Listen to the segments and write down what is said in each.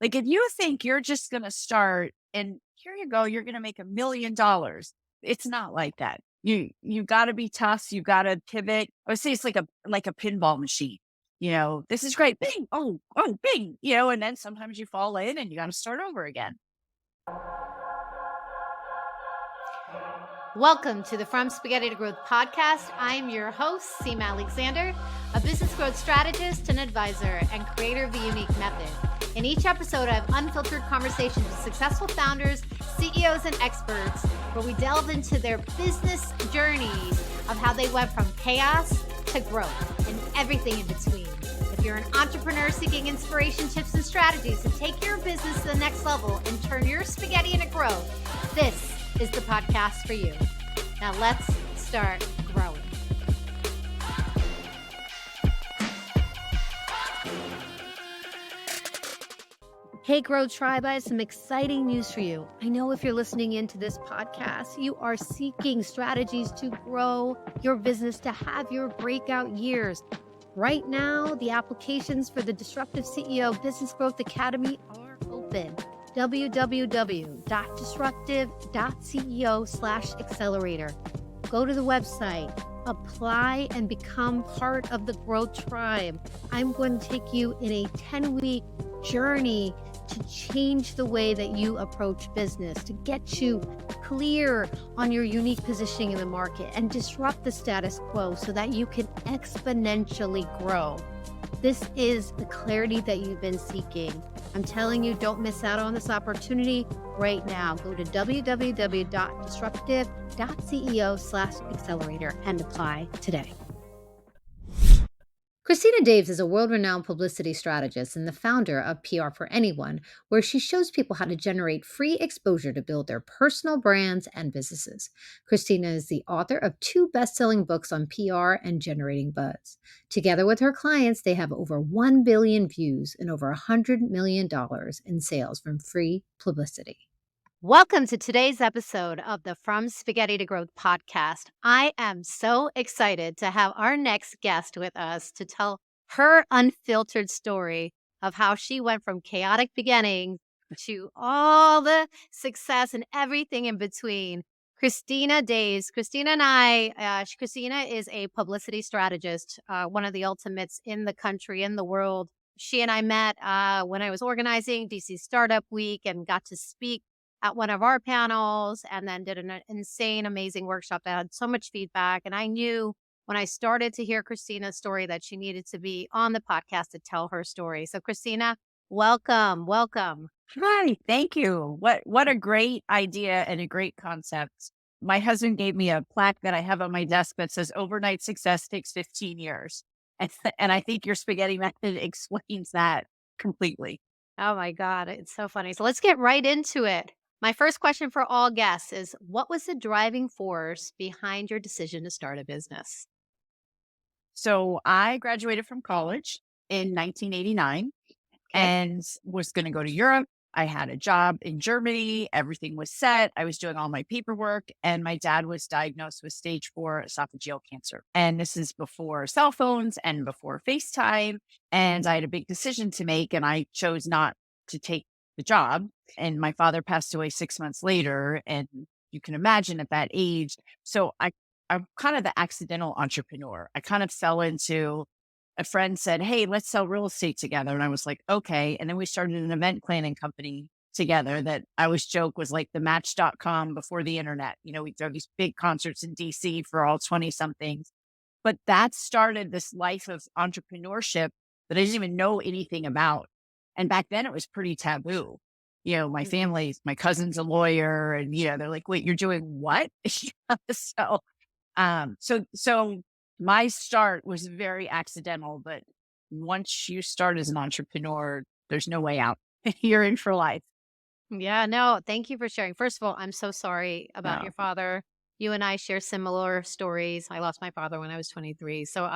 Like if you think you're just going to start and here you go, you're going to make $1 million. It's not like that. You got to be tough. You got to pivot. I would say it's like a pinball machine. This is great. Bing. Oh, bing. And then sometimes you fall in and you got to start over again. Welcome to the From Spaghetti to Growth podcast. I'm your host, Seema Alexander, a business growth strategist and advisor and creator of the unique method. In each episode, I have unfiltered conversations with successful founders, CEOs, and experts where we delve into their business journeys of how they went from chaos to growth and everything in between. If you're an entrepreneur seeking inspiration, tips, and strategies to take your business to the next level and turn your spaghetti into growth, this is the podcast for you. Now let's start growing. Hey, Grow Tribe, I have some exciting news for you. I know if you're listening into this podcast, you are seeking strategies to grow your business, to have your breakout years. Right now, the applications for the Disruptive CEO Business Growth Academy are open. www.disruptive.ceo/accelerator. Go to the website, apply, and become part of the Growth Tribe. I'm going to take you in a 10-week journey to change the way that you approach business, to get you clear on your unique positioning in the market and disrupt the status quo so that you can exponentially grow. This is the clarity that you've been seeking. I'm telling you, don't miss out on this opportunity right now. Go to www.disruptive.ceo/accelerator and apply today. Christina Daves is a world-renowned publicity strategist and the founder of PR for Anyone, where she shows people how to generate free exposure to build their personal brands and businesses. Cristina is the author of 2 best-selling books on PR and generating buzz. Together with her clients, they have over 1 billion views and over $100 million in sales from free publicity. Welcome to today's episode of the From Spaghetti to Growth podcast. I am so excited to have our next guest with us to tell her unfiltered story of how she went from chaotic beginnings to all the success and everything in between. Christina Daves. Christina is a publicity strategist, one of the ultimates in the country, in the world. She and I met when I was organizing DC Startup Week and got to speak at one of our panels and then did an insane, amazing workshop that had so much feedback. And I knew when I started to hear Christina's story that she needed to be on the podcast to tell her story. So Christina, welcome. Hi, thank you. What a great idea and a great concept. My husband gave me a plaque that I have on my desk that says overnight success takes 15 years. And I think your spaghetti method explains that completely. Oh my God, it's so funny. So let's get right into it. My first question for all guests is, what was the driving force behind your decision to start a business? So I graduated from college in 1989 and was going to go to Europe. I had a job in Germany. Everything was set. I was doing all my paperwork and my dad was diagnosed with stage 4 esophageal cancer. And this is before cell phones and before FaceTime. And I had a big decision to make and I chose not to take the job. And my father passed away 6 months later. And you can imagine at that age. So I'm kind of the accidental entrepreneur. I kind of fell into a friend said, hey, let's sell real estate together. And I was like, okay. And then we started an event planning company together that I always joke was like the Match.com before the internet. We throw these big concerts in DC for all 20 somethings. But that started this life of entrepreneurship that I didn't even know anything about. And back then it was pretty taboo. My family, my cousin's a lawyer and, they're like, wait, you're doing what? So my start was very accidental, but once you start as an entrepreneur, there's no way out. You're in for life. Yeah, no, thank you for sharing. First of all, I'm so sorry about your father. You and I share similar stories. I lost my father when I was 23. So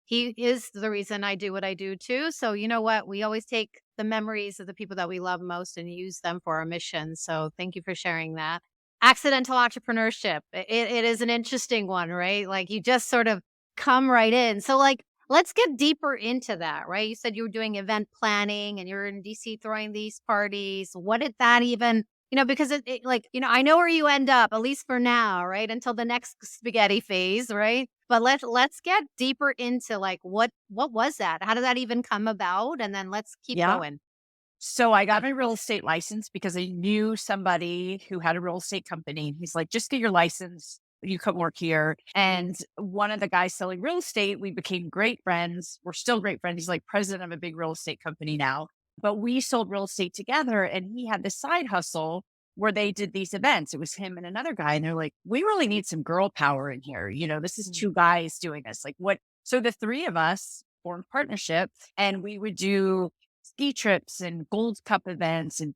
he is the reason I do what I do too. So you know what? We always take the memories of the people that we love most and use them for our mission. So thank you for sharing that. Accidental entrepreneurship. It is an interesting one, right? Like you just sort of come right in. So like, Let's get deeper into that, right? You said you were doing event planning and you're in DC throwing these parties. What did that even, because like, I know where you end up, at least for now, right? Until the next spaghetti phase, right? But let's get deeper into like what was that? How did that even come about? And then let's keep Yeah. going. So I got my real estate license because I knew somebody who had a real estate company. He's like, just get your license. You come work here. And one of the guys selling real estate, we became great friends. We're still great friends. He's like president of a big real estate company now. But we sold real estate together and he had this side hustle where they did these events. It was him and another guy. And they're like, we really need some girl power in here. This is Mm. two guys doing this. Like what? So the three of us formed partnership and we would do ski trips and Gold Cup events and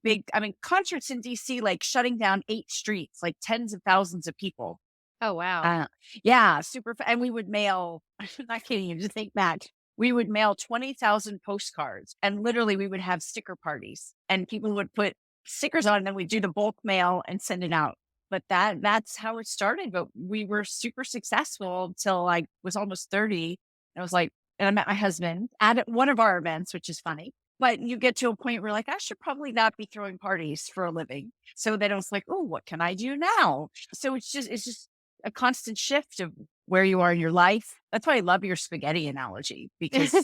concerts in DC, like shutting down 8 streets, like tens of thousands of people. Oh, wow. Uh, yeah, and we would mail, I can't even just think back. We would mail 20,000 postcards and literally we would have sticker parties and people would put stickers on and then we'd do the bulk mail and send it out. But that's how it started. But we were super successful until I was almost 30. I was like, and I met my husband at one of our events, which is funny. But you get to a point where like, I should probably not be throwing parties for a living. So then I was like, oh, what can I do now? So it's just a constant shift of where you are in your life. That's why I love your spaghetti analogy because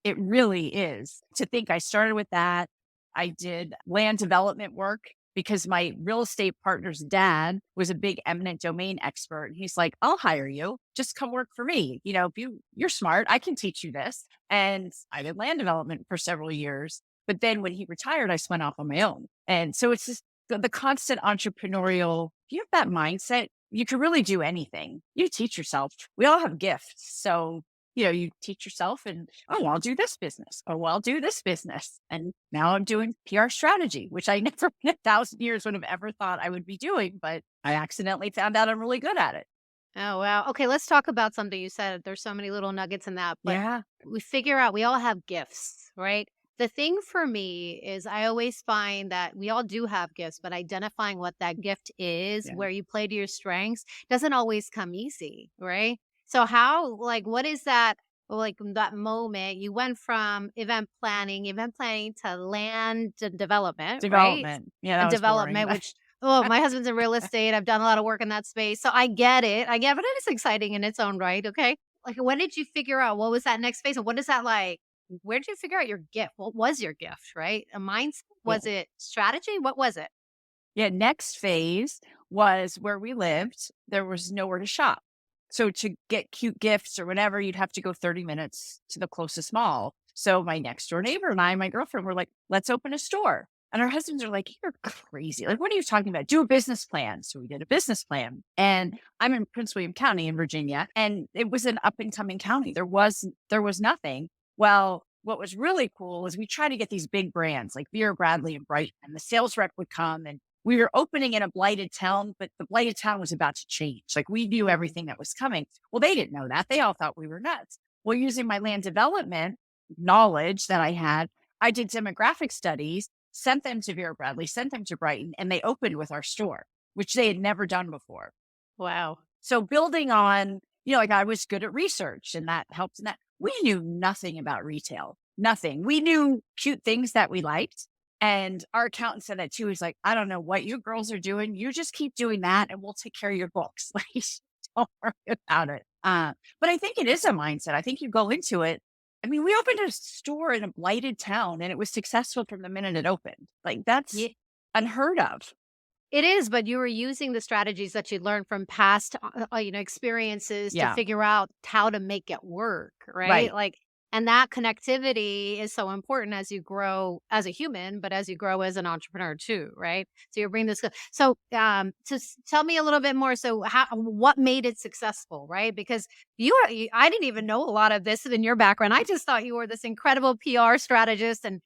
it really is. To think I started with that. I did land development work because my real estate partner's dad was a big eminent domain expert. He's like, I'll hire you. Just come work for me. If you're smart, I can teach you this. And I did land development for several years. But then when he retired, I just went off on my own. And so it's just the constant entrepreneurial, if you have that mindset, you can really do anything. You teach yourself. We all have gifts. So, you teach yourself and, oh, I'll do this business. Oh, well, I'll do this business. And now I'm doing PR strategy, which I never in 1,000 years would have ever thought I would be doing, but I accidentally found out I'm really good at it. Oh, wow. Okay, let's talk about something you said. There's so many little nuggets in that, but Yeah. we figure out we all have gifts, right? The thing for me is I always find that we all do have gifts, but identifying what that gift is, Yeah. where you play to your strengths, doesn't always come easy, right? So how what is that like that moment you went from event planning to land development, right? Development. Yeah, that And was boring. development, which my husband's in real estate. I've done a lot of work in that space, so I get it. I get, but it is exciting in its own right. Okay, like when did you figure out what was that next phase, and what is that like? Where did you figure out your gift? What was your gift? Right, a mindset? Yeah. Was it strategy? What was it? Yeah, next phase was where we lived, there was nowhere to shop. So to get cute gifts or whatever, you'd have to go 30 minutes to the closest mall. So my next door neighbor and I, my girlfriend, were like, let's open a store. And our husbands are like, you're crazy. Like, what are you talking about? Do a business plan. So we did a business plan. And I'm in Prince William County in Virginia. And it was an up and coming county. There was nothing. Well, what was really cool is we try to get these big brands like Vera Bradley and Brighton, and the sales rep would come and we were opening in a blighted town, but the blighted town was about to change. Like we knew Mhm. everything that was coming. Well, they didn't know that. They all thought we were nuts. Well, using my land development knowledge that I had, I did demographic studies, sent them to Vera Bradley, sent them to Brighton, and they opened with our store, which they had never done before. Wow. So building on, like I was good at research and that helped in that. We knew nothing about retail, nothing. We knew cute things that we liked. And our accountant said that too. He's like, I don't know what you girls are doing. You just keep doing that and we'll take care of your books. Like, don't worry about it. But I think it is a mindset. I think you go into it. I mean, we opened a store in a blighted town and it was successful from the minute it opened. Like that's unheard of. It is, but you were using the strategies that you learned from past, experiences to Yeah. figure out how to make it work, right? Right. Like, and that connectivity is so important as you grow as a human, but as you grow as an entrepreneur too, right? So you're bringing this. So, tell me a little bit more. So, what made it successful, right? Because I didn't even know a lot of this in your background. I just thought you were this incredible PR strategist and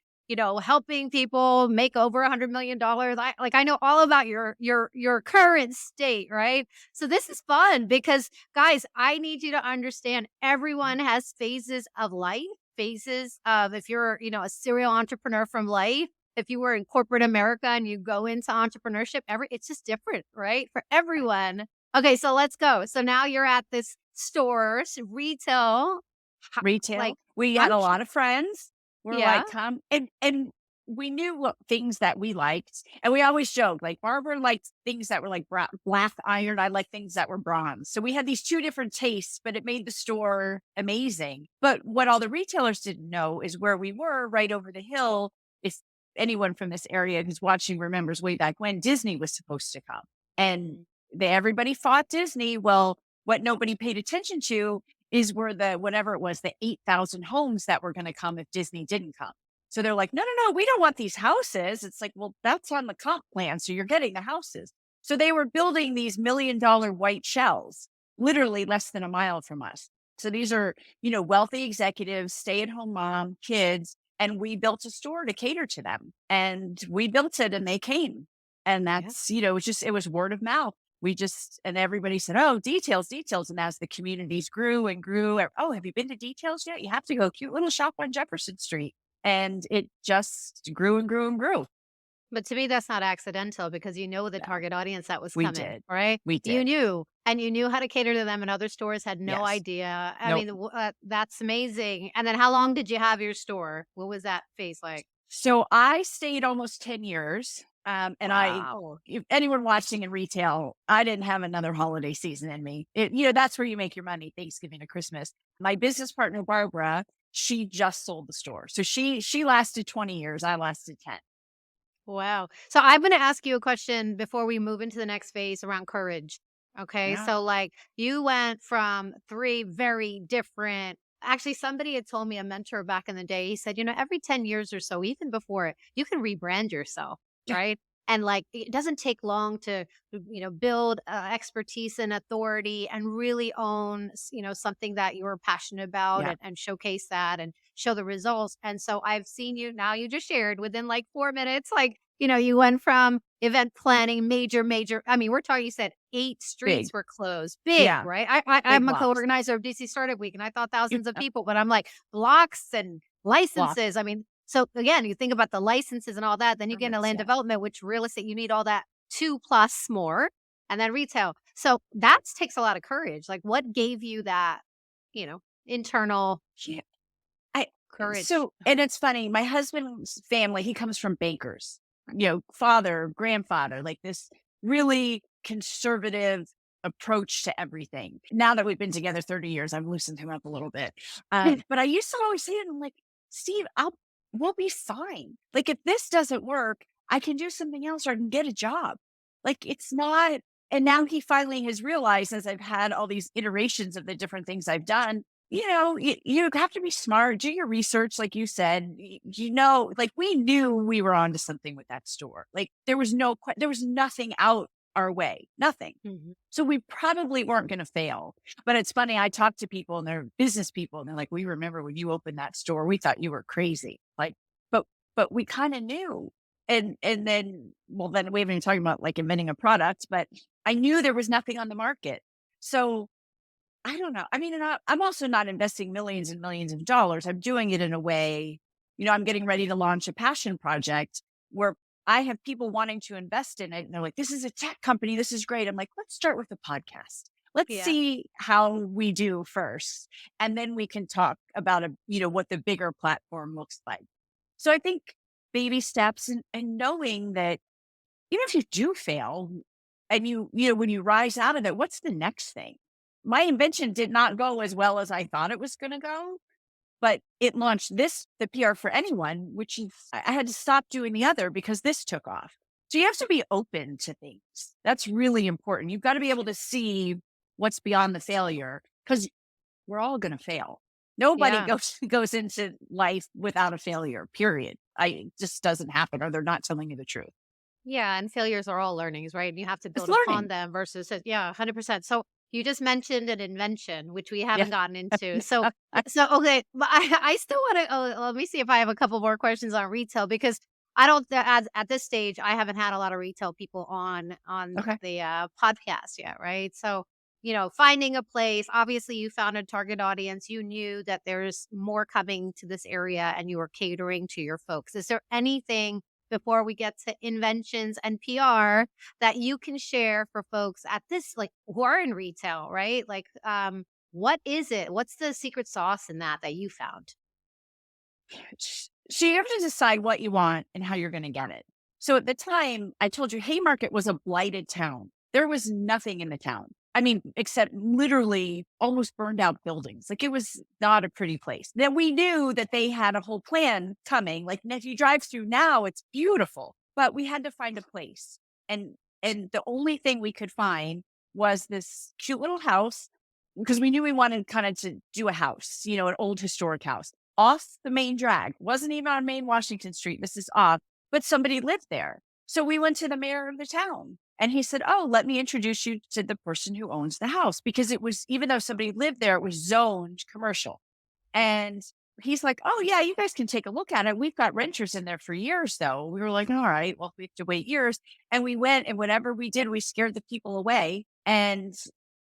helping people make over $100 million. I know all about your current state, right? So this is fun because guys, I need you to understand everyone has phases of life, phases of if you're, a serial entrepreneur from life, if you were in corporate America and you go into entrepreneurship, it's just different, right? For everyone. Okay, so let's go. So now you're at this store, retail. Ho Retail. like, We had I'm a sh lot of friends. We're yeah, like, "Come," and we knew what things that we liked, and we always joked, like, Barbara liked things that were, like, black iron, I like things that were bronze. So we had these 2 different tastes, but it made the store amazing. But what all the retailers didn't know is where we were right over the hill, if anyone from this area who's watching remembers way back when Disney was supposed to come. And mhm, everybody fought Disney. Well, what nobody paid attention to is where the whatever it was, the 8,000 homes that were gonna come if Disney didn't come. So they're like, "No, no, no, we don't want these houses." It's like, "Well, that's on the comp plan, so you're getting the houses." So they were building these $1,000,000 white shells, literally less than a mile from us. So these are, wealthy executives, stay-at-home mom, kids, and we built a store to cater to them. And we built it and they came. And yeah. that's, it was word of mouth. We just and everybody said, "Oh, details, details." And as the communities grew and grew, "Oh, have you been to Details yet? You have to go. Cute little shop on Jefferson Street." And it just grew and grew and grew. But to me, that's not accidental because you know the No, target audience that was we coming, did. right? We You did. knew, and you knew how to cater to them, and other stores had no Yes. idea. I Nope. mean, that's amazing. And then how long did you have your store? What was that phase like? So I stayed almost 10 years. And Wow. if anyone watching in retail, I didn't have another holiday season in me. That's where you make your money, Thanksgiving to Christmas. My business partner, Barbara, she just sold the store. So she lasted 20 years. I lasted 10. Wow. So I'm going to ask you a question before we move into the next phase around courage. Okay. Yeah. So, like, you went from three very different. Actually, somebody had told me, a mentor back in the day, he said, every 10 years or so, even before it, you can rebrand yourself. Yeah. Right. And like, it doesn't take long to, build expertise and authority and really own, something that you're passionate about, Yeah. and showcase that and show the results. And so I've seen you now, you just shared within like 4 minutes, like, you went from event planning, major. I mean, we're talking, you said 8 streets Big. were closed, big, Yeah. right? Big I'm a co blocks. organizer of DC Startup Week and I thought thousands of Yeah. people, but I'm like, blocks and Block. licenses. I mean, so again, you think about the licenses and all that, then you get into Permits. land Yeah. development, which real estate, you need all that two plus more, and then retail. So that takes a lot of courage. Like, what gave you that, internal Yeah. I courage? so and it's funny, my husband's family, he comes from bankers, father, grandfather, like this really conservative approach to everything. Now that we've been together 30 years, I've loosened him up a little bit. But I used to always say to him, like, "Steve, we'll be fine. Like, if this doesn't work, I can do something else or I can get a job. Like, it's not." And now he finally has realized, as I've had all these iterations of the different things I've done, you have to be smart, do your research, like you said. Like, we knew we were onto something with that store. Like, there was nothing out our way, nothing. Mhm. So we probably weren't going to fail. But it's funny, I talk to people and they're business people and they're like, "We remember when you opened that store, we thought you were crazy." Like, but we kind of knew. And then, well, then we haven't even talking about like inventing a product, but I knew there was nothing on the market. So I don't know. I mean, and I'm also not investing millions and millions of dollars. I'm doing it in a way, I'm getting ready to launch a passion project where I have people wanting to invest in it. And they're like, "This is a tech company. This is great." I'm like, "Let's start with a podcast. Let's Yeah. see how we do first. And then we can talk about what the bigger platform looks like." So I think baby steps, and knowing that even if you do fail and when you rise out of it, what's the next thing? My invention did not go as well as I thought it was going to go, but it launched the PR for anyone, which is, I had to stop doing the other because this took off. So you have to be open to things. That's really important. You've got to be able to see what's beyond the failure because we're all going to fail. Nobody Yeah. goes into life without a failure, period. It just doesn't happen, or they're not telling you the truth. Yeah, and failures are all learnings, right? And you have to It's build upon learning. them versus yeah, 100%. So you just mentioned an invention, which we Yeah. haven't gotten into. So okay, but I still want to. Let me see if I have a couple more questions on retail because I don't at this stage I haven't had a lot of retail people on Okay. the podcast yet, right? So finding a place. Obviously, you found a target audience. You knew that there's more coming to this area, and you were catering to your folks. Is there anything before we get to inventions and PR that you can share for folks at this, like, who are in retail, right? Like, What is it? What's the secret sauce in that you found? So you have to decide what you want and how you're going to get it. So at the time, I told you Haymarket was a blighted town. There was nothing in the town. I mean, except literally almost burned out buildings. Like it was not a pretty place. Then we knew that they had a whole plan coming. Like if you drive through now, it's beautiful, but we had to find a place. And and the only thing we could find was this cute little house because we knew we wanted kind of to do a house, an old historic house off the main drag. Wasn't even on main Washington Street. This is off, but somebody lived there. So we went to the mayor of the town and he said, "Oh, let me introduce you to the person who owns the house." Because it was, even though somebody lived there, it was zoned commercial. And he's like, "Oh, yeah, you guys can take a look at it. We've got renters in there for years, though." We were like, "All right, well, we have to wait years." And we went, and whatever we did, we scared the people away. And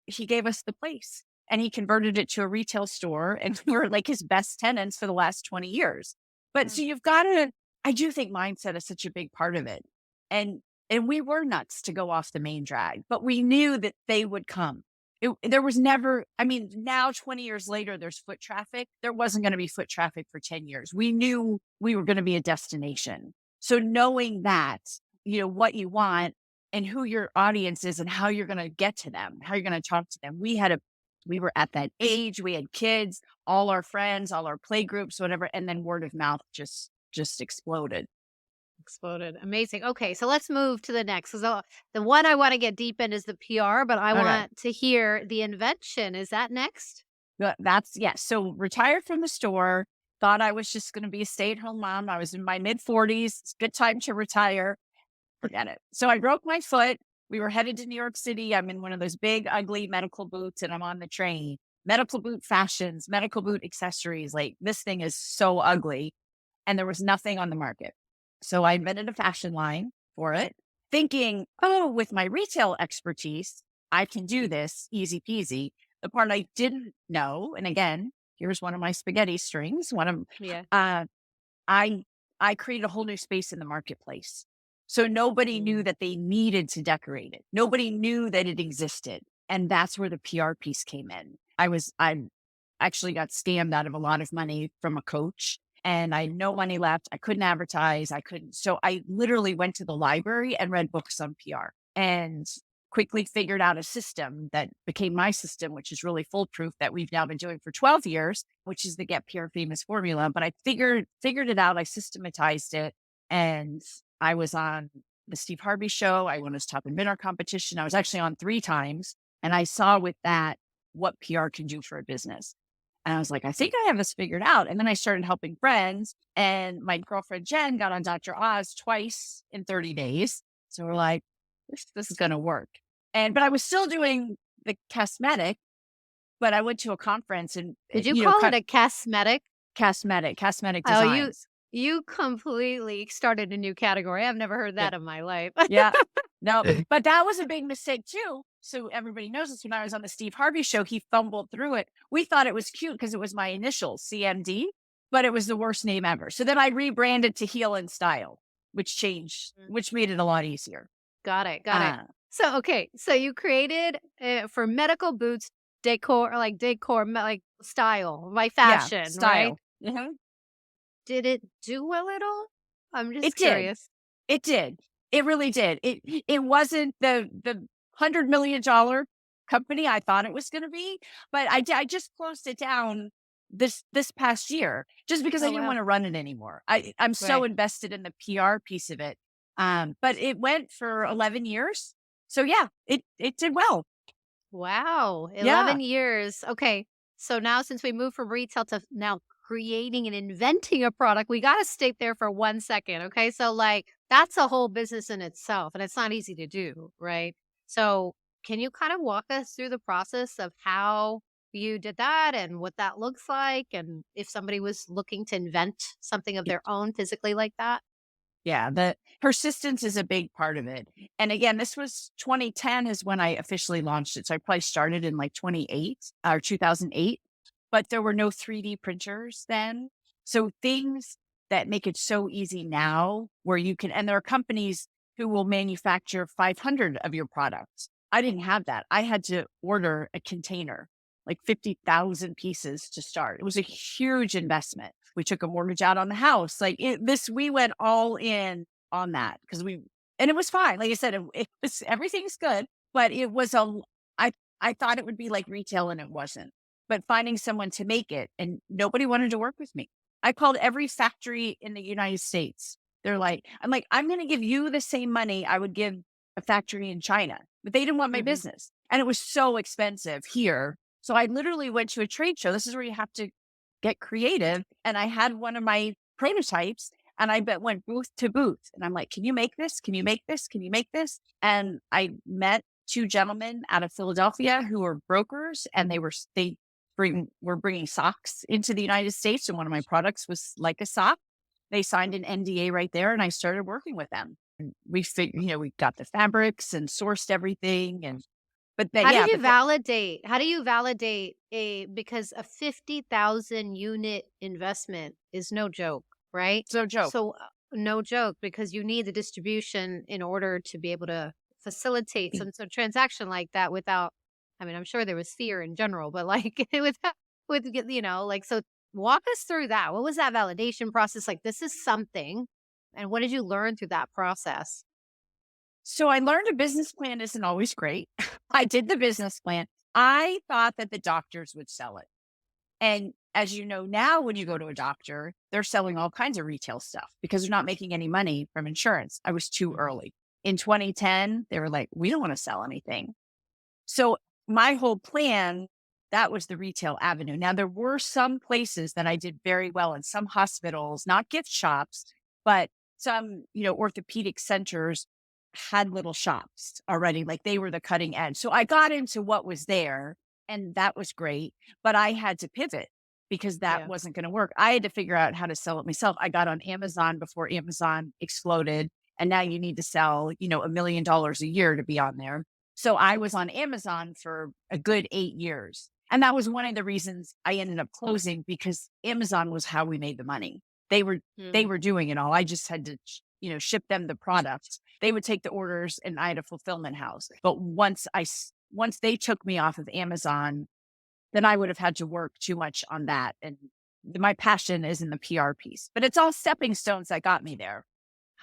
he gave us the place and he converted it to a retail store. And we were like his best tenants for the last 20 years. But so Mm. you've got to, I do think mindset is such a big part of it. And, and we were nuts to go off the main drag, but we knew that they would come. There was never, I mean, now 20 years later, there's foot traffic. There wasn't going to be foot traffic for 10 years. We knew we were going to be a destination. So knowing that, what you want and who your audience is and how you're going to get to them, how you're going to talk to them. We were at that age, we had kids, all our friends, all our play groups, whatever. And then word of mouth just exploded. Exploded. Amazing. Okay, so let's move to the next. So the one I want to get deep in is the PR, but I Okay. want to hear the invention. Is that next? That's yes. So retired from the store, thought I was just going to be a stay-at-home mom. I was in my mid-40s. It's a good time to retire. Forget it. So I broke my foot. We were headed to New York City. I'm in one of those big, ugly medical boots, and I'm on the train. Medical boot fashions, medical boot accessories. Like this thing is so ugly. And there was nothing on the market. So I invented a fashion line for it, thinking, oh, with my retail expertise, I can do this easy peasy. The part I didn't know, and again, here's one of my spaghetti strings. Yeah. Uh, I I created a whole new space in the marketplace. So nobody knew Mm. that they needed to decorate it. Nobody knew that it existed. And that's where the PR piece came in. I actually got scammed out of a lot of money from a coach and I had no money left. I couldn't advertise. I couldn't. So I literally went to the library and read books on PR and quickly figured out a system that became my system, which is really foolproof that we've now been doing for 12 years, which is the Get PR Famous formula. But I figured it out. I systematized it and I was on the Steve Harvey show. I won his top and winner competition. I was actually on 3 times and I saw with that what PR can do for a business. And I was like, I think I have this figured out. And then I started helping friends. And my girlfriend Jen got on Dr. Oz twice in 30 days. So we're like, this is going to work. But I was still doing the cosmetic, but I went to a conference and, Did you call it cut a cosmetic? cosmetic Oh, you designs. you completely started a new category. I've never heard Yeah. that in my life. Yeah. No, but that was a big mistake too. So everybody knows this. When I was on the Steve Harvey show, he fumbled through it. We thought it was cute because it was my initials, CMD, but it was the worst name ever. So then I rebranded to Heal and Style, Mm. which made it a lot easier. Got it. Got it. Uh, So, okay. So you created for medical boots decor, like style, by yeah, fashion, right? style. Mhm. Did it do well at all? I'm It just did. curious. It did. It really did. It wasn't the $100 million company I thought it was going to be, but I just closed it down this past year just because I Oh, didn't wow. want to run it anymore. I'm so Right. invested in the PR piece of it. But it went for 11 years. So yeah, it did well. Wow, Yeah. 11 years. Okay. So now since we moved from retail to now creating and inventing a product, we got to stick there for 1 second. Okay. So, like, that's a whole business in itself, and it's not easy to do. Right. So, can you kind of walk us through the process of how you did that and what that looks like? And if somebody was looking to invent something of their own physically like that? Yeah, the persistence is a big part of it. And again, this was 2010 is when I officially launched it. So I probably started in like 28 or 2008, but there were no 3D printers then. So things that make it so easy now where you can, and there are companies who will manufacture 500 of your products. I didn't have that. I had to order a container. like 50,000 pieces to start. It was a huge investment. We took a mortgage out on the house. We went all in on that and it was fine. Like I said, it was, everything's good, but I, I thought it would be like retail and it wasn't, but finding someone to make it and nobody wanted to work with me. I called every factory in the United States. I'm going to give you the same money I would give a factory in China, but they didn't want my Mhm. business. And it was so expensive here. So I literally went to a trade show. This is where you have to get creative. And I had one of my prototypes and went booth to booth. And I'm like, can you make this? Can you make this? Can you make this? And I met two gentlemen out of Philadelphia who were brokers and were bringing socks into the United States. And one of my products was like a sock. They signed an NDA right there and I started working with them. And we got the fabrics and sourced everything. How do you validate because a 50,000 unit investment is no joke, right? So Joe, So, no joke because you need the distribution in order to be able to facilitate some sort of transaction like that without I mean, I'm sure there was fear in general, but like without like so walk us through that. What was that validation process like? This is something. And what did you learn through that process? So I learned a business plan isn't always great. I did the business plan. I thought that the doctors would sell it. And as you know, now when you go to a doctor, they're selling all kinds of retail stuff because they're not making any money from insurance. I was too Mhm. early. In 2010, they were like, we don't want to sell anything. So my whole plan, that was the retail avenue. Now there were some places that I did very well in, some hospitals, not gift shops, but some, orthopedic centers had little shops already. Like they were the cutting edge. So I got into what was there and that was great, but I had to pivot because that Yeah. wasn't going to work. I had to figure out how to sell it myself. I got on Amazon before Amazon exploded. And now you need to sell, $1 million a year to be on there. So I was on Amazon for a good 8 years. And that was one of the reasons I ended up closing because Amazon was how we made the money. They were they Mm. were doing it all. I just had to, ship them the products. They would take the orders and I had a fulfillment house. But once they took me off of Amazon, then I would have had to work too much on that. And my passion is in the PR piece. But it's all stepping stones that got me there.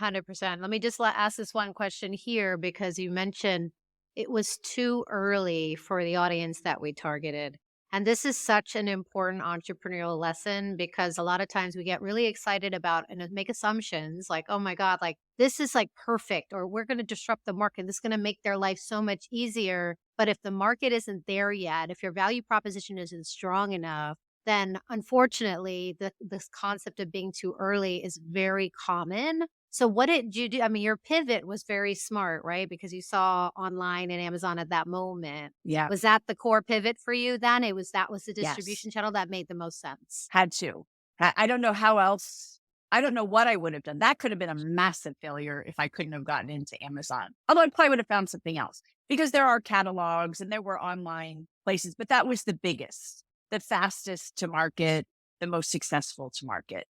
100%. Let me just ask this one question here because you mentioned it was too early for the audience that we targeted. And this is such an important entrepreneurial lesson because a lot of times we get really excited about and make assumptions like, oh my God, like this is like perfect, or we're going to disrupt the market. This is going to make their life so much easier. But if the market isn't there yet, if your value proposition isn't strong enough, then unfortunately, this concept of being too early is very common. So what did you do? I mean, your pivot was very smart, right? Because you saw online and Amazon at that moment. Yeah. Was that the core pivot for you then? That was the Yes. distribution channel that made the most sense. Had to. I don't know how else. I don't know what I would have done. That could have been a massive failure if I couldn't have gotten into Amazon. Although I probably would have found something else because there are catalogs and there were online places, but that was the biggest, the fastest to market, the most successful to market,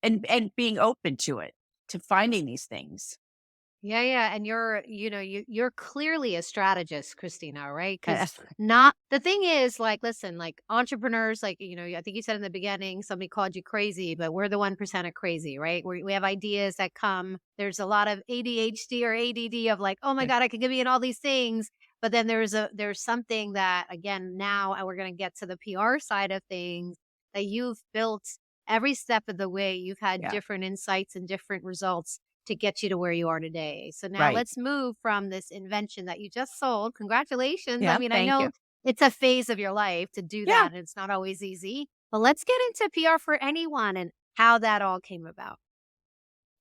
and being open to it, to finding these things. Yeah, yeah, and you're clearly a strategist, Christina, right? Uh, Because not the thing is, like, listen, like entrepreneurs, like I think you said in the beginning, somebody called you crazy, but we're the 1% of crazy, right? We have ideas that come. There's a lot of ADHD or ADD of like, oh my god, I could give you in all these things, but then there's something that again now, and we're gonna get to the PR side of things that you've built every step of the way. You've had yeah. different insights and different results to get you to where you are today. So now Right. let's move from this invention that you just sold. Congratulations. I Yeah. mean, I Thank know you. it's a phase of your life to do Yeah. that, and it's not always easy. But let's get into PR for anyone and how that all came about.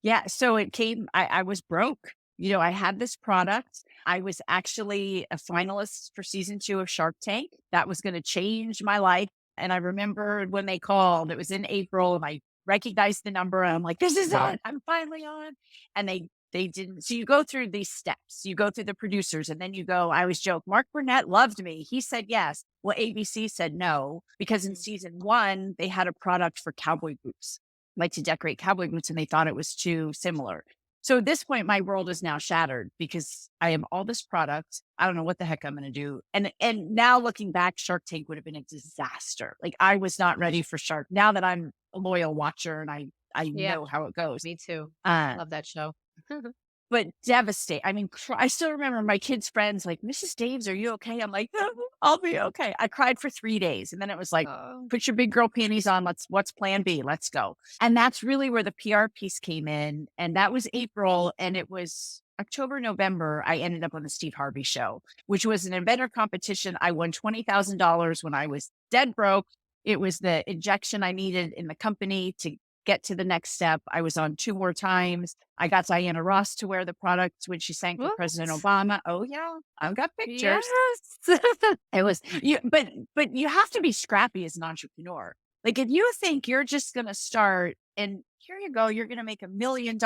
Yeah, so I was broke. I had this product. I was actually a finalist for season 2 of Shark Tank. That was gonna change my life, and I remember when they called, it was in April, and I recognized the number, and I'm like, "This is it. I'm finally on." And they didn't, so you go through these steps. You go through the producers, and then I always joke, Mark Burnett loved me. He said yes. Well, ABC said no, because in Mm. season 1, they had a product for cowboy boots, like to decorate cowboy boots, and they thought it was too similar. So at this point, my world is now shattered because I am all this product. I don't know what the heck I'm going to do. And now looking back, Shark Tank would have been a disaster. Like I was not ready for Shark. Now that I'm a loyal watcher and I Yeah, know how it goes. me too. Uh, Love that show. but devastate. I mean, I still remember my kids' friends like, Mrs. Daves, are you okay? I'm like, I'll be okay. I cried for 3 days. And then it was like, Oh, put your big girl panties on. What's plan B? Let's go. And that's really where the PR piece came in. And that was April. And it was October, November. I ended up on the Steve Harvey show, which was an inventor competition. I won $20,000 when I was dead broke. It was the injection I needed in the company to get to the next step. I was on 2 more times. I got Diana Ross to wear the product when she sang for President what? Obama. Oh yeah, I've got pictures. Yes. It was you, but you have to be scrappy as an entrepreneur. Like if you think you're just going to start and here you go, you're going to make $1 million.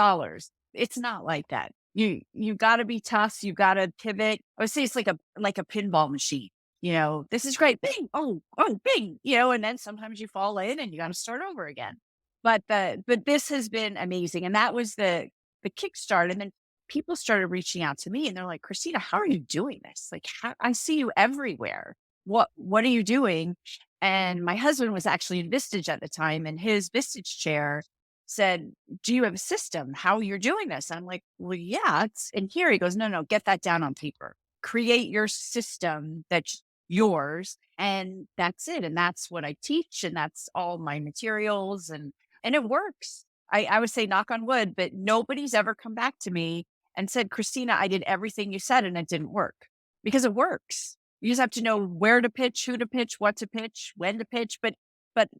It's not like that. You got to be tough. You got to pivot. I would say it's like a pinball machine. This is great. Bing. Oh, bing. And then sometimes you fall in and you got to start over again. But this has been amazing, and that was the kickstart, and then people started reaching out to me, and they're like, "Christina, how are you doing this? Like, I see you everywhere. What are you doing?" And my husband was actually in Vistage at the time, and his Vistage chair said, "Do you have a system? How you're doing this?" And I'm like, "Well, yeah, it's in here." He goes, "No, no, get that down on paper. Create your system that's yours, and that's it. And that's what I teach, and that's all my materials, and it works." I would say knock on wood, but nobody's ever come back to me and said, Christina, I did everything you said and it didn't work because it works. You just have to know where to pitch, who to pitch, what to pitch, when to pitch. But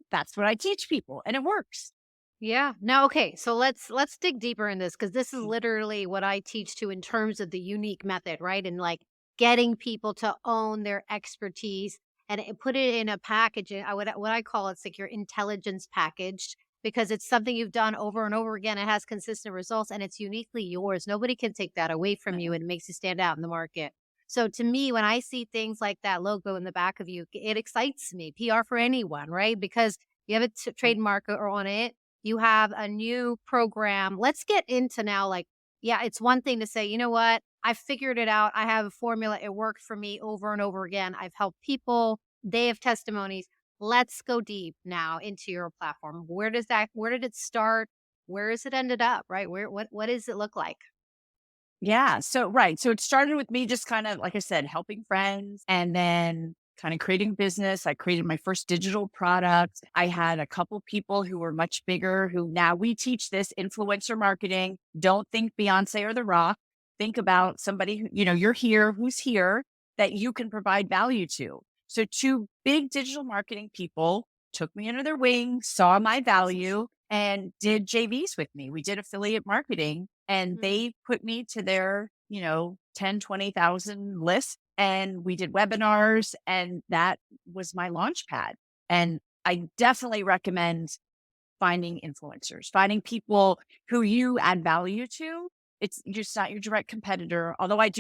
that's what I teach people and it works. Yeah. Now, okay. So let's dig deeper in this because this is Mm. literally what I teach to in terms of the unique method, right? And like getting people to own their expertise and put it in a package. I would what I call it's like your intelligence packaged because it's something you've done over and over again. It has consistent results and it's uniquely yours. Nobody can take that away from you, and it makes you stand out in the market. So to me, when I see things like that logo in the back of you, it excites me. PR for anyone, right? Because you have a trademark on it, you have a new program. Let's get into now, like, yeah, it's one thing to say, you know what? I figured it out. I have a formula. It worked for me over and over again. I've helped people. They have testimonies. Let's go deep now into your platform. Where did it start? Where has it ended up? Right? What does it look like? Yeah. So, right. So it started with me just kind of, like I said, helping friends and then kind of creating business. I created my first digital product. I had a couple people who were much bigger who now we teach this influencer marketing. Don't think Beyonce or The Rock. Think about somebody who, you're here, who's here that you can provide value to. So, two big digital marketing people took me under their wing, saw my value, and did JVs with me. We did affiliate marketing and Mm. they put me to their, 10, 20,000 list. And we did webinars and that was my launch pad. And I definitely recommend finding influencers, finding people who you add value to. It's just not your direct competitor. Although I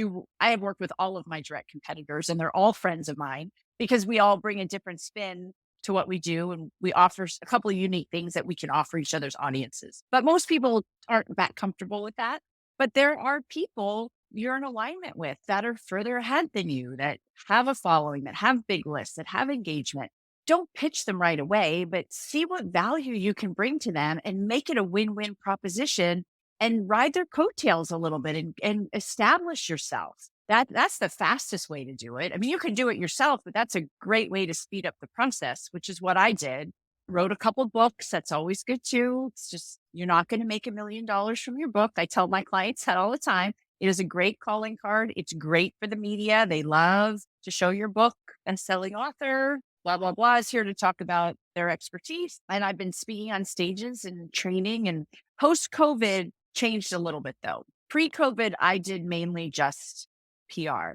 have worked with all of my direct competitors and they're all friends of mine because we all bring a different spin to what we do. And we offer a couple of unique things that we can offer each other's audiences. But most people aren't that comfortable with that. But there are people you're in alignment with that are further ahead than you, that have a following, that have big lists, that have engagement. Don't pitch them right away, but see what value you can bring to them and make it a win-win proposition and ride their coattails a little bit and establish yourself. That's the fastest way to do it. I mean, you can do it yourself, but that's a great way to speed up the process, which is what I did. Wrote a couple books. That's always good too. It's just, you're not going to make $1 million from your book. I tell my clients that all the time. It is a great calling card. It's great for the media. They love to show your book and selling author blah, blah, blah is here to talk about their expertise. And I've been speaking on stages and training, and post COVID changed a little bit though. Pre COVID, I did mainly just PR.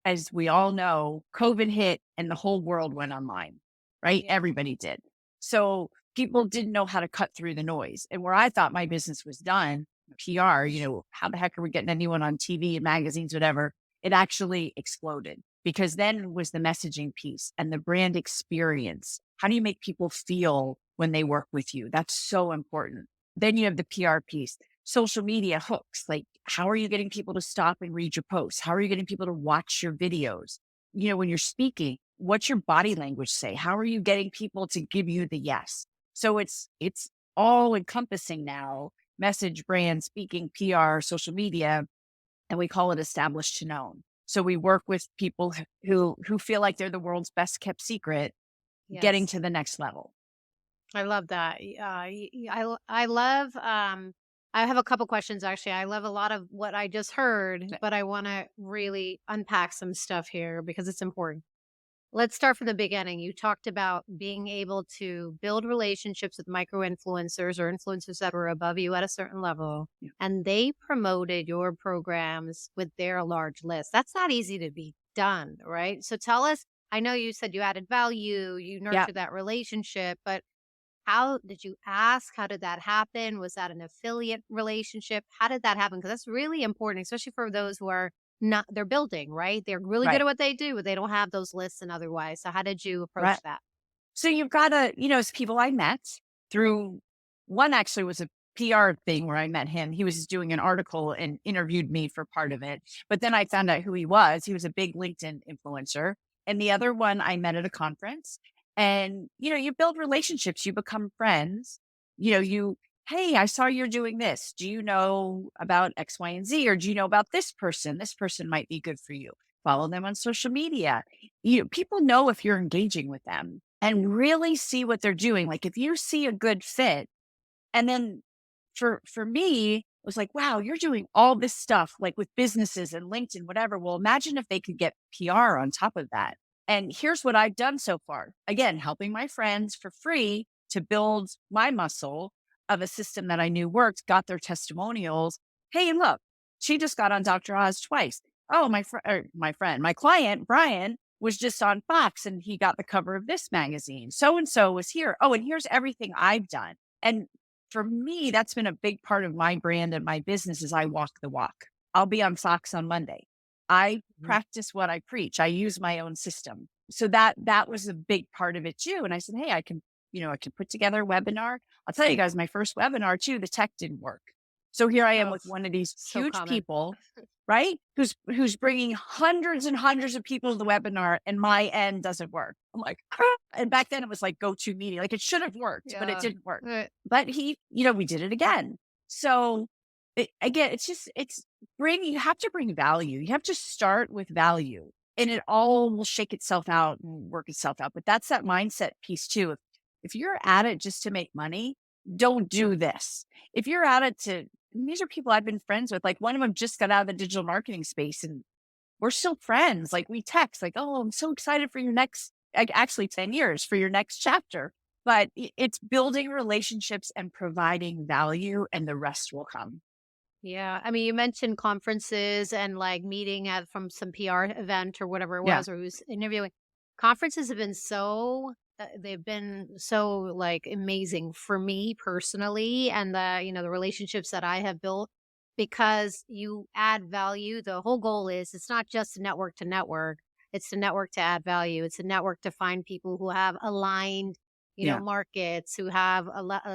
As we all know, COVID hit and the whole world went online, right? Yeah. Everybody did. So people didn't know how to cut through the noise. And where I thought my business was done, PR, how the heck are we getting anyone on TV and magazines, whatever? It actually exploded because then was the messaging piece and the brand experience. How do you make people feel when they work with you? That's so important. Then you have the PR piece. social media hooks. Like, how are you getting people to stop and read your posts? How are you getting people to watch your videos? When you're speaking, what's your body language say? How are you getting people to give you the yes? So it's all encompassing now: message, brand, speaking, PR, social media, and we call it established to known. So we work with people who feel like they're the world's best kept secret, getting Yes. to the next level. I love that. I love, I have a couple questions actually. I love a lot of what I just heard, but I want to really unpack some stuff here because it's important. Let's start from the beginning. You talked about being able to build relationships with micro influencers or influencers that were above you at a certain level, Yeah. and they promoted your programs with their large list. That's not easy to be done, right? So tell us, I know you said you added value, you Yeah. nurtured that relationship, but how did you ask? How did that happen? Was that an affiliate relationship? How did that happen? Because that's really important, especially for those who are not, they're building, right? They're really good Right. at what they do, but they don't have those lists and otherwise. So how did you Right. approach that? So you've got to, it's people I met through one. Actually was a PR thing where I met him. He was just doing an article and interviewed me for part of it. But then I found out who he was. He was a big LinkedIn influencer. And the other one I met at a conference. And, you build relationships, you become friends. Hey, I saw you're doing this. Do you know about X, Y, and Z? Or do you know about this person? This person might be good for you. Follow them on social media. People know if you're engaging with them and really see what they're doing. Like, if you see a good fit, and then for me, it was like, wow, you're doing all this stuff like with businesses and LinkedIn, whatever. Well, imagine if they could get PR on top of that. And here's what I've done so far. Again, helping my friends for free to build my muscle of a system that I knew worked, got their testimonials. Hey, look, she just got on Dr. Oz twice. Oh, my client, Brian, was just on Fox and he got the cover of this magazine. So and so was here. Oh, and here's everything I've done. And for me, that's been a big part of my brand and my business is I walk the walk. I'll be on Fox on Monday. I Mhm. practice what I preach. I use my own system. So that was a big part of it too. And I said, hey, I can put together a webinar. I'll tell you guys, my first webinar too, the tech didn't work. So here I am Oh, with one of these so huge common. people, right? Who's bringing hundreds and hundreds of people to the webinar, and my end doesn't work. I'm like, "Ah." And back then it was like go-to meeting. Like, it should have worked, but it Yeah. didn't work. Right. But we did it again. So again, you have to bring value. You have to start with value, and it all will shake itself out and work itself out. But that's that mindset piece too. If you're at it just to make money, don't do this. If you're at it to, these are people I've been friends with. Like, one of them just got out of the digital marketing space and we're still friends. Like, we text like, oh, I'm so excited for your next, like, actually 10 years for your next chapter. But it's building relationships and providing value, and the rest will come. Yeah. I mean, you mentioned conferences and like meeting at from some PR event or whatever it Yeah. was, or who's interviewing. Conferences have been they've been so like amazing for me personally and the relationships that I have built because you add value. The whole goal is it's not just to network, it's to network to add value. It's a network to find people who have aligned Yeah. markets who have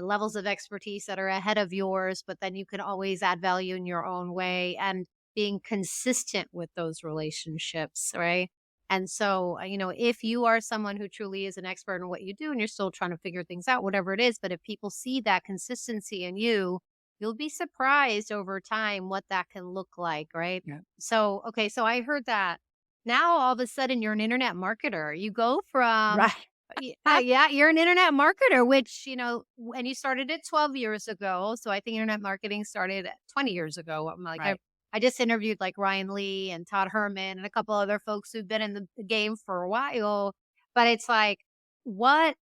levels of expertise that are ahead of yours, but then you can always add value in your own way and being consistent with those relationships, right? And so, if you are someone who truly is an expert in what you do and you're still trying to figure things out, whatever it is, but if people see that consistency in you, you'll be surprised over time what that can look like, right? Yeah. So, okay, so I heard that. Now all of a sudden you're an internet marketer. You go from Right. yeah, you're an internet marketer, which, and you started it 12 years ago. So I think internet marketing started 20 years ago. I'm like, Right. I just interviewed like Ryan Lee and Todd Herman and a couple other folks who've been in the game for a while. But it's like, what,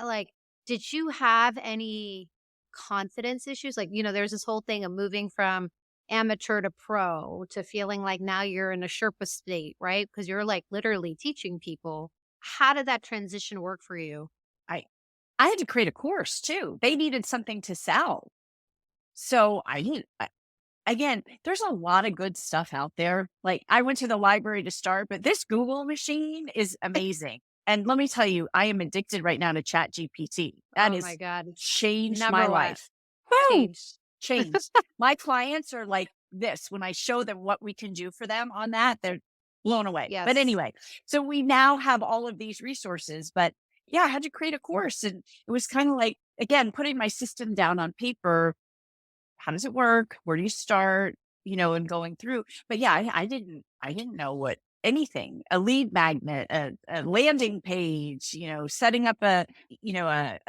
like, did you have any confidence issues? Like, there's this whole thing of moving from amateur to pro to feeling like now you're in a Sherpa state, right? Because you're like literally teaching people. How did that transition work for you? I I had to create a course too. They needed something to sell. So again, there's a lot of good stuff out there. Like, I went to the library to start, but this Google machine is amazing. And let me tell you, I am addicted right now to Chat GPT. That Oh my has God. changed my Number one, life. Woo! changed. changed. My clients are like this. When I show them what we can do for them on that, they're blown away. But Yes. anyway, so we now have all of these resources, but yeah, I had to create a course, and it was kind of like, again, putting my system down on paper. How does it work? Where do you start? And going through. But yeah, I didn't know what anything, a lead magnet, a landing page, setting up a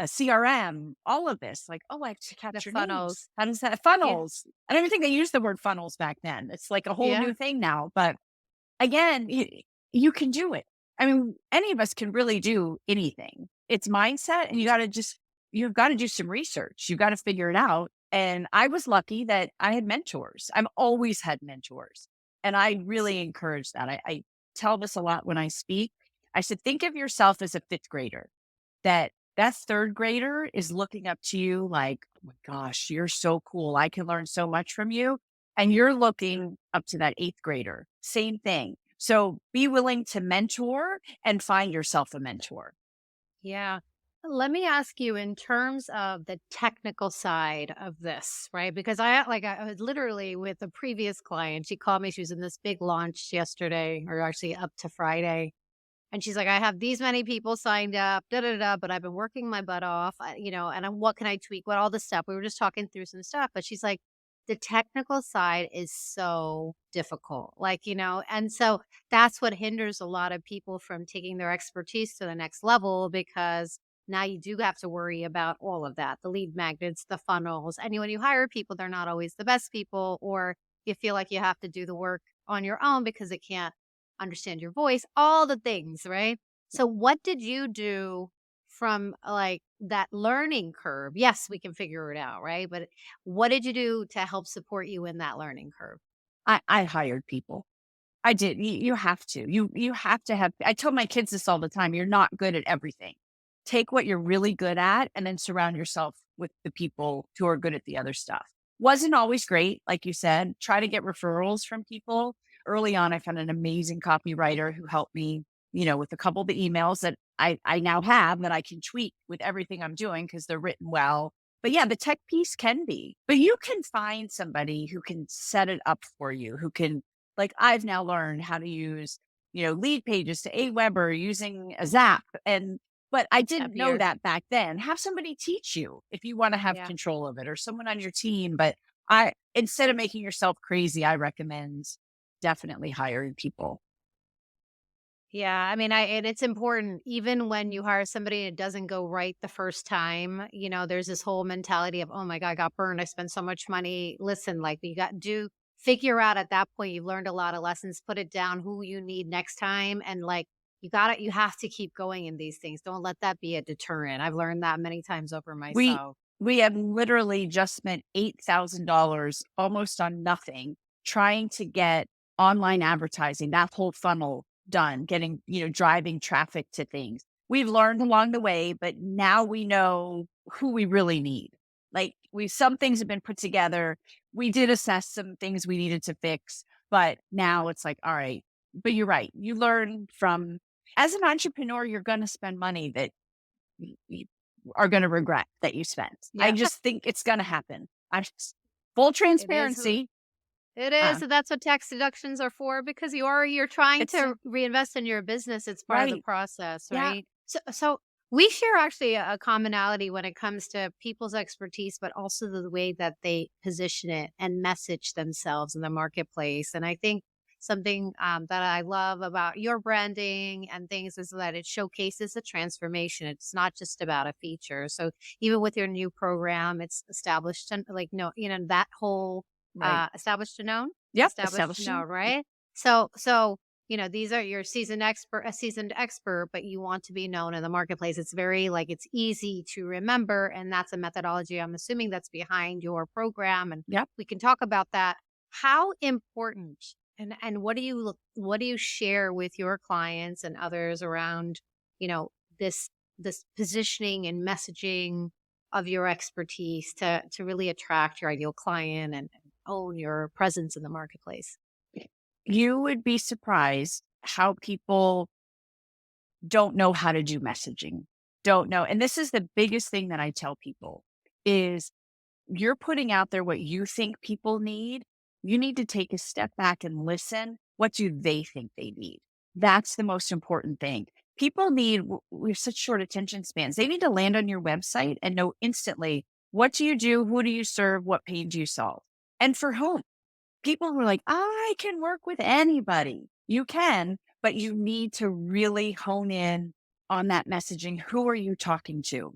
CRM, all of this. Like, oh, I have to The capture names. funnels. How does that Yeah. funnels? I don't even think they used the word funnels back then. It's like a whole Yeah. new thing now. But again, you can do it. I mean, any of us can really do anything. It's mindset, and you've got to do some research. You've got to figure it out. And I was lucky that I had mentors. I've always had mentors. And I really encourage that. I tell this a lot when I speak. I said, think of yourself as a fifth grader, that third grader is looking up to you like, oh my gosh, you're so cool. I can learn so much from you. And you're looking up to that eighth grader. Same thing. So be willing to mentor and find yourself a mentor. Yeah. Let me ask you in terms of the technical side of this, right? Because I was literally with a previous client. She called me. She was in this big launch yesterday, or actually up to Friday. And she's like, I have these many people signed up, da da da, but I've been working my butt off, what can I tweak? What all this stuff? We were just talking through some stuff, but she's like, the technical side is so difficult. And so that's what hinders a lot of people from taking their expertise to the next level because now you do have to worry about all of that, the lead magnets, the funnels. And when you hire people, they're not always the best people, or you feel like you have to do the work on your own because they can't understand your voice, all the things, right? So what did you do from like that learning curve? Yes, we can figure it out, right? But what did you do to help support you in that learning curve? I hired people. I did. You have to. You have to have. I tell my kids this all the time. You're not good at everything. Take what you're really good at, and then surround yourself with the people who are good at the other stuff. Wasn't always great, like you said. Try to get referrals from people. Early on, I found an amazing copywriter who helped me, with a couple of the emails that I now have that I can tweak with everything I'm doing because they're written well. But yeah, the tech piece can be, but you can find somebody who can set it up for you, who can, like, I've now learned how to use, lead pages to Aweber using a Zap. But I didn't know Happier. that back then. Have somebody teach you if you want to have Yeah. control of it, or someone on your team. But instead of making yourself crazy, I recommend definitely hiring people. Yeah, I mean, and it's important even when you hire somebody and it doesn't go right the first time. There's this whole mentality of, oh my God, I got burned. I spent so much money. Listen, like you got do figure out at that point, you've learned a lot of lessons, put it down who you need next time. And like you have to keep going in these things. Don't let that be a deterrent. I've learned that many times over We myself. we have literally just spent $8,000 almost on nothing trying to get online advertising, that whole funnel done, getting, driving traffic to things. We've learned along the way, but now we know who we really need. Like, some things have been put together. We did assess some things we needed to fix, but now it's like, all right, but you're right. You learn from, as an entrepreneur, you're going to spend money that you are gonna regret that you spent. I Yeah. just think it's gonna happen. I just full It is. transparency. It is, Uh, and that's what tax deductions are for because you're trying it's to reinvest in your business. It's part of the right. process, Yeah, right? So we share actually a commonality when it comes to people's expertise, but also the way that they position it and message themselves in the marketplace. And I think something that I love about your branding and things is that it showcases a transformation. It's not just about a feature. So even with your new program, it's established and like no, that whole right. established to known? Yep, Established to know, establishing. right? So, these are your seasoned expert, but you want to be known in the marketplace. It's very like it's easy to remember, and that's a methodology I'm assuming that's behind your program, and Yep. we can talk about that. How important and what do you share with your clients and others around, you know, this this positioning and messaging of your expertise to really attract your ideal client and own your presence in the marketplace. You would be surprised how people don't know how to do messaging, don't know, and this is the biggest thing that I tell people is you're putting out there what you think people need, you need to take a step back and listen. What do they think they need? That's the most important thing. People need, we have such short attention spans. They need to land on your website and know instantly, what do you do? Who do you serve? What pain do you solve? And for whom? People who are like, I can work with anybody. You can, but you need to really hone in on that messaging. Who are you talking to?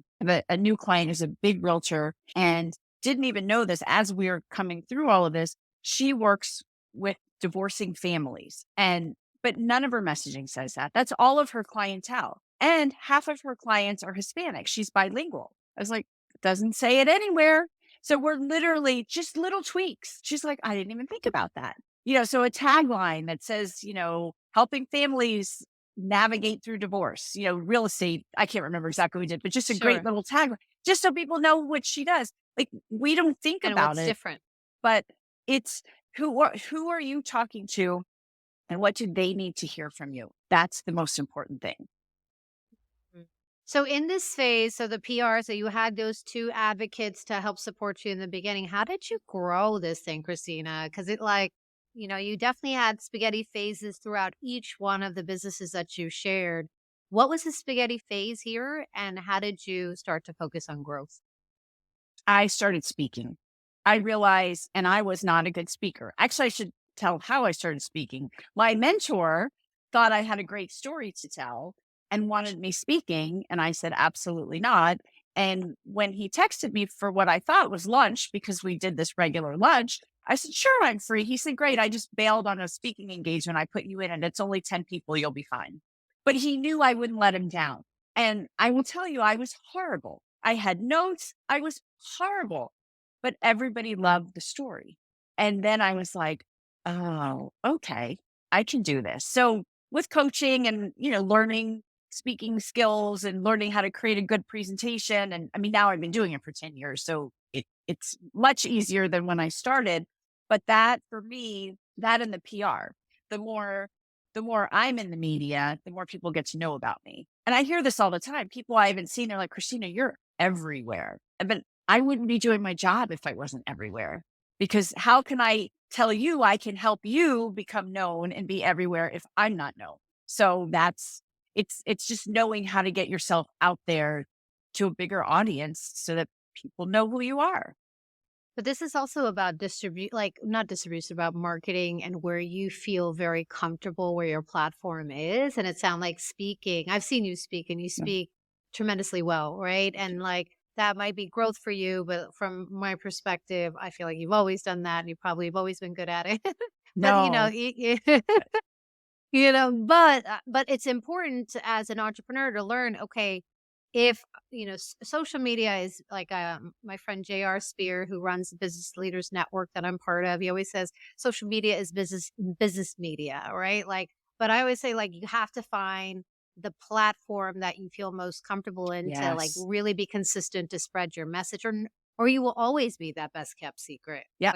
A new client is a big realtor and didn't even know this as we are coming through all of this. She works with divorcing families, and but none of her messaging says that. That's all of her clientele. And half of her clients are Hispanic. She's bilingual. I was like, doesn't say it anywhere. So we're literally just little tweaks. She's like, I didn't even think about that. So a tagline that says, helping families navigate through divorce, real estate. I can't remember exactly what we did, but just a great Sure. little tagline, just so people know what she does. Like, we don't think And about what's it, different? but it's who are you talking to and what do they need to hear from you? That's the most important thing. Mm. So in this phase, so the PR, so you had those two advocates to help support you in the beginning. How did you grow this thing, Christina? Because you definitely had spaghetti phases throughout each one of the businesses that you shared. What was the spaghetti phase here, and how did you start to focus on growth? I started speaking. I realized, and I was not a good speaker. Actually, I should tell how I started speaking. My mentor thought I had a great story to tell and wanted me speaking. And I said, absolutely not. And when he texted me for what I thought was lunch, because we did this regular lunch, I said, sure, I'm free. He said, great. I just bailed on a speaking engagement. I put you in, and it's only 10 people. You'll be fine. But he knew I wouldn't let him down. And I will tell you, I was horrible. I had notes. I was horrible, but everybody loved the story. And then I was like, oh, okay, I can do this. So with coaching and, learning speaking skills and learning how to create a good presentation. And I mean, now I've been doing it for 10 years. So it's much easier than when I started. But that for me, that and the PR, the more the more I'm in the media, the more people get to know about me. And I hear this all the time. People I haven't seen, they're like, Christina, you're everywhere. But I wouldn't be doing my job if I wasn't everywhere. Because how can I tell you I can help you become known and be everywhere if I'm not known? So it's just knowing how to get yourself out there to a bigger audience so that people know who you are. But this is also about not distribution, about marketing and where you feel very comfortable where your platform is. And it sounds like speaking. I've seen you speak and you Yeah. speak tremendously well, right? And that might be growth for you, but from my perspective, I feel like you've always done that and you probably have always been good at it. but No. but it's important as an entrepreneur to learn, okay, if social media is like my friend JR Spear, who runs the Business Leaders Network that I'm part of, he always says social media is business media, right? But I always say, you have to find the platform that you feel most comfortable in to Yes. really be consistent to spread your message, or you will always be that best kept secret, Yeah.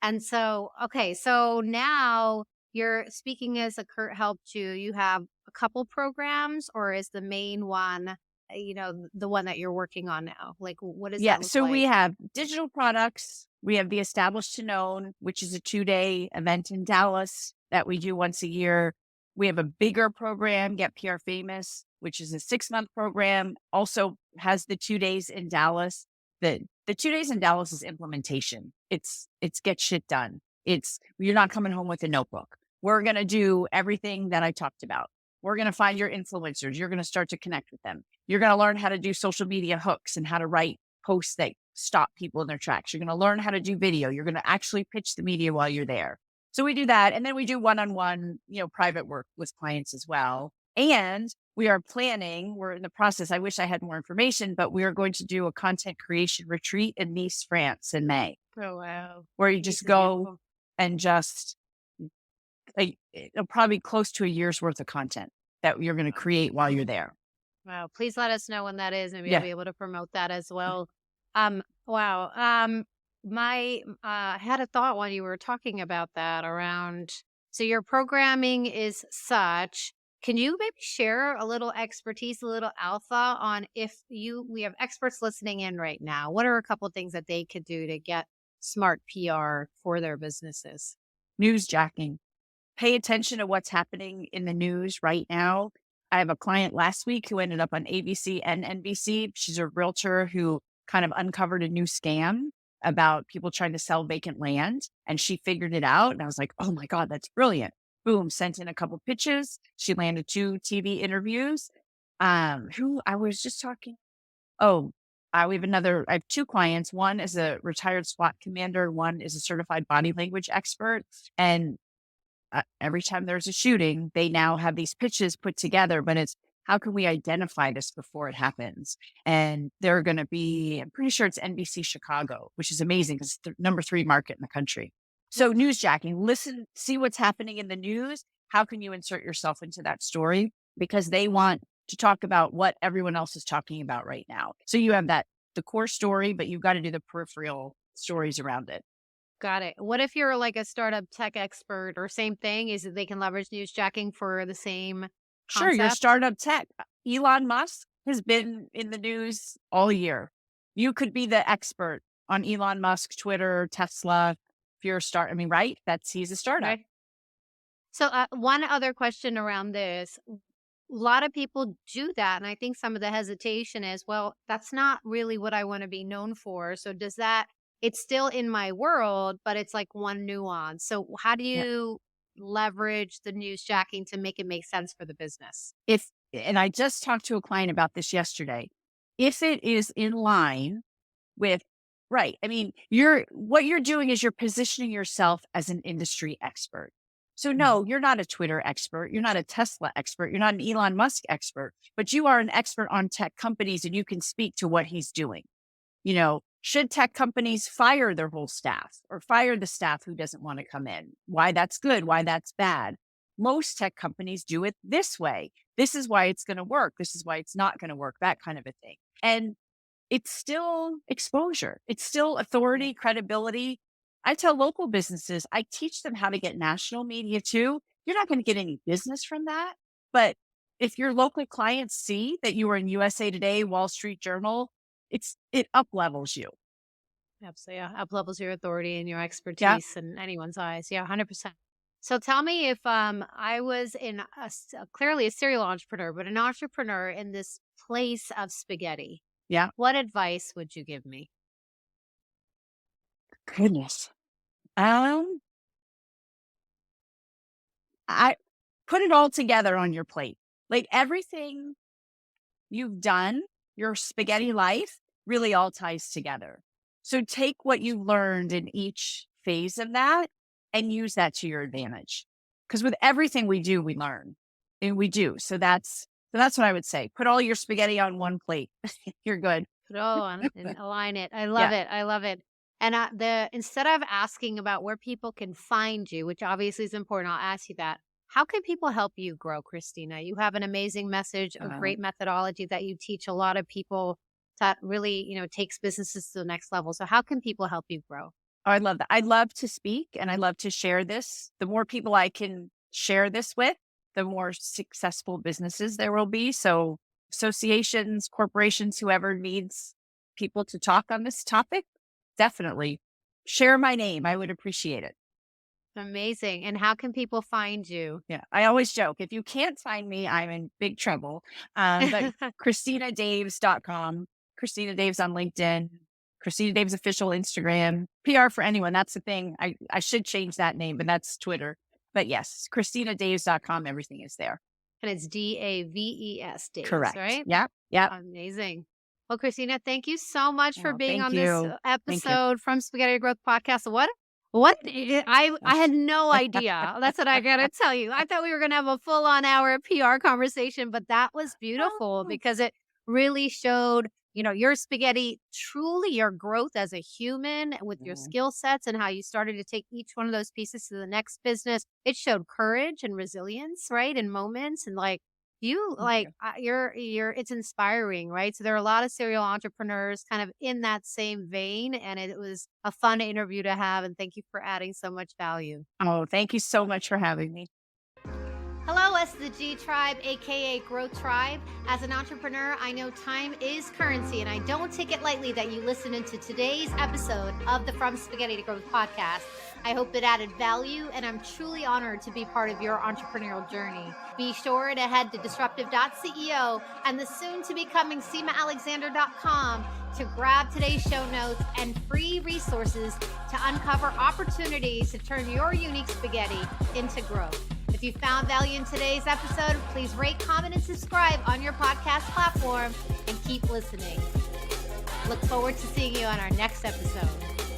and so, okay, so now you're speaking as a Kurt helped you. You have a couple programs, or is the main one, the one that you're working on now? Like, what does Yeah. that look So we like? have digital products. We have the Established to Known, which is a 2-day event in Dallas that we do once a year. We have a bigger program, Get PR Famous, which is a 6-month program, also has the 2 days in Dallas. The 2 days in Dallas is implementation. It's get shit done. It's you're not coming home with a notebook. We're gonna do everything that I talked about. We're gonna find your influencers. You're gonna start to connect with them. You're going to learn how to do social media hooks and how to write posts that stop people in their tracks. You're going to learn how to do video. You're going to actually pitch the media while you're there. So we do that. And then we do one-on-one, private work with clients as well. And we're in the process. I wish I had more information, but we are going to do a content creation retreat in Nice, France in May, Oh, wow. where you This just is go beautiful. and just it'll probably close to a year's worth of content that you're going to create while you're there. Wow. Please let us know when that is. Maybe I'll Yeah. be able to promote that as well. Wow. I had a thought when you were talking about that around, so your programming is such Can you maybe share a little expertise, a little alpha on if we have experts listening in right now, what are a couple of things that they could do to get smart PR for their businesses? Newsjacking. Pay attention to what's happening in the news right now. I have a client last week who ended up on ABC and NBC. She's a realtor who kind of uncovered a new scam about people trying to sell vacant land, and she figured it out. And I was like, oh my God, that's brilliant. Boom, sent in a couple pitches. She landed 2 TV interviews. Who I was just talking. Oh, I have 2 clients. One is a retired SWAT commander. One is a certified body language expert. And every time there's a shooting, they now have these pitches put together, but it's how can we identify this before it happens? And they're going to be, I'm pretty sure it's NBC Chicago, which is amazing because it's the number 3 market in the country. So newsjacking, listen, see what's happening in the news. How can you insert yourself into that story? Because they want to talk about what everyone else is talking about right now. So you have the core story, but you've got to do the peripheral stories around it. Got it. What if you're like a startup tech expert or same thing? Is that they can leverage newsjacking for the same Sure, your concept? startup tech. Elon Musk has been in the news all year. You could be the expert on Elon Musk, Twitter, Tesla. If you're a start, I mean, right? He's a startup. Okay. So, one other question around this. A lot of people do that. And I think some of the hesitation is, well, that's not really what I want to be known for. So, does that, it's still in my world, but it's like one nuance. So, how do Yeah. you leverage the news jacking to make it make sense for the business? And I just talked to a client about this yesterday. If it is in line with, right. I mean, what you're doing is you're positioning yourself as an industry expert. So Mhm. no, you're not a Twitter expert. You're not a Tesla expert. You're not an Elon Musk expert, but you are an expert on tech companies and you can speak to what he's doing. Should tech companies fire their whole staff or fire the staff who doesn't want to come in? Why that's good, why that's bad. Most tech companies do it this way. This is why it's going to work. This is why it's not going to work, that kind of a thing. And it's still exposure. It's still Yeah. authority, credibility. I tell local businesses, I teach them how to get national media too. You're not going to get any business from that. But if your local clients see that you are in USA Today, Wall Street Journal, it up levels you. Absolutely. Yeah. Up levels your authority and your Yeah. expertise in anyone's eyes. Yeah, 100%. So tell me if I was in clearly a serial entrepreneur, but an entrepreneur in this place of spaghetti, Yeah. what advice would you give me? Goodness. Um, I put it all together on your plate. Like everything you've done, your spaghetti life really all ties together. So take what you learned in each phase of that and use that to your advantage. Because with everything we do, we learn and we do. So that's what I would say. Put all your spaghetti on one plate. You're good. Put it all on and align it. I love Yeah. it. I love it. And the instead of asking about where people can find you, which obviously is important, I'll ask you that. How can people help you grow, Christina? You have an amazing message, a Uh, great methodology that you teach a lot of people that really, takes businesses to the next level. So how can people help you grow? I love that. I love to speak and I love to share this. The more people I can share this with, the more successful businesses there will be. So, associations, corporations, whoever needs people to talk on this topic, definitely share my name. I would appreciate it. Amazing. And how can people find you? Yeah. I always joke if you can't find me, I'm in big trouble. But ChristinaDaves.com, Christina Daves on LinkedIn, Christina Daves official Instagram, PR for anyone. That's the thing. I should change that name, but that's Twitter. But yes, ChristinaDaves.com, everything is there. And it's Daves, Daves, Correct. right? Yep. Yep. Amazing. Well, Christina, thank you so much for Oh, being thank on this you. Thank you. episode from Spaghetti to Growth Podcast. I had no idea. That's what I gotta tell you. I thought we were gonna have a full on hour PR conversation, but that was beautiful Oh, because it really showed, your spaghetti, truly your growth as a human with your mm, skill sets and how you started to take each one of those pieces to the next business. It showed courage and resilience, right? In moments and like you thank like, you. it's inspiring, right? So there are a lot of serial entrepreneurs kind of in that same vein, and it was a fun interview to have, and thank you for adding so much value. Oh, thank you so much for having me. Hello, to the G Tribe, aka Growth Tribe. As an entrepreneur, I know time is currency, and I don't take it lightly that you listen into today's episode of the From Spaghetti to Growth podcast. I hope it added value, and I'm truly honored to be part of your entrepreneurial journey. Be sure to head to disruptive.ceo and the soon-to-be-coming SemaAlexander.com to grab today's show notes and free resources to uncover opportunities to turn your unique spaghetti into growth. If you found value in today's episode, please rate, comment, and subscribe on your podcast platform and keep listening. Look forward to seeing you on our next episode.